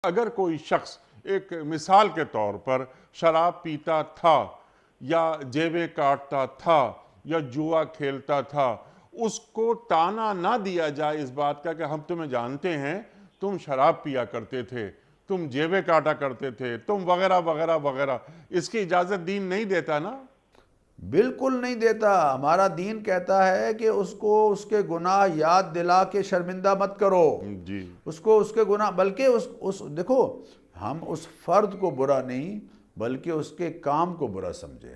اگر کوئی شخص ایک مثال کے طور پر شراب پیتا تھا یا جیبیں کاٹتا تھا یا جوا کھیلتا تھا، اس کو تانا نہ دیا جائے اس بات کا کہ ہم تمہیں جانتے ہیں، تم شراب پیا کرتے تھے، تم جیبیں کاٹا کرتے تھے، تم وغیرہ وغیرہ وغیرہ، اس کی اجازت دین نہیں دیتا نا۔ بالکل نہیں دیتا۔ ہمارا دین کہتا ہے کہ اس کو اس کے گناہ یاد دلا کے شرمندہ مت کرو، جی اس کو اس کے گناہ، بلکہ دیکھو، ہم اس فرد کو برا نہیں بلکہ اس کے کام کو برا سمجھیں۔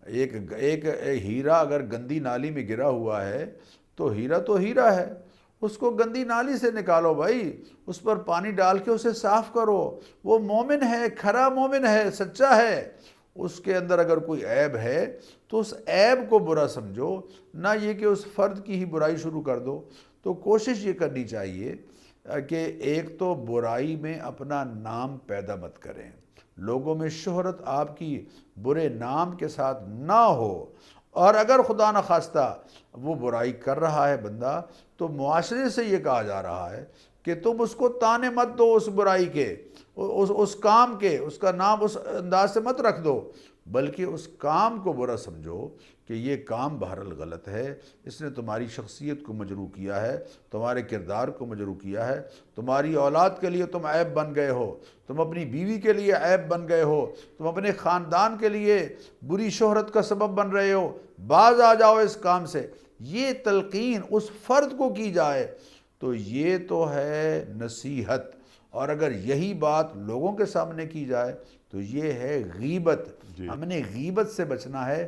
ایک ہیرا اگر گندی نالی میں گرا ہوا ہے تو ہیرا ہے، اس کو گندی نالی سے نکالو بھائی، اس پر پانی ڈال کے اسے صاف کرو۔ وہ مومن ہے، کھرا مومن ہے، سچا ہے، اس کے اندر اگر کوئی عیب ہے تو اس عیب کو برا سمجھو، نہ یہ کہ اس فرد کی ہی برائی شروع کر دو۔ تو کوشش یہ کرنی چاہیے کہ ایک تو برائی میں اپنا نام پیدا مت کریں، لوگوں میں شہرت آپ کی برے نام کے ساتھ نہ ہو، اور اگر خدا نخواستہ وہ برائی کر رہا ہے بندہ تو معاشرے سے یہ کہا جا رہا ہے کہ تم اس کو تانے مت دو، اس برائی کے، اس کام کے، اس کا نام اس انداز سے مت رکھ دو، بلکہ اس کام کو برا سمجھو کہ یہ کام بہرحال غلط ہے، اس نے تمہاری شخصیت کو مجروح کیا ہے، تمہارے کردار کو مجروح کیا ہے، تمہاری اولاد کے لیے تم عیب بن گئے ہو، تم اپنی بیوی کے لیے عیب بن گئے ہو، تم اپنے خاندان کے لیے بری شہرت کا سبب بن رہے ہو، باز آ جاؤ اس کام سے۔ یہ تلقین اس فرد کو کی جائے تو یہ تو ہے نصیحت، اور اگر یہی بات لوگوں کے سامنے کی جائے تو یہ ہے غیبت۔ جی ہم نے غیبت سے بچنا ہے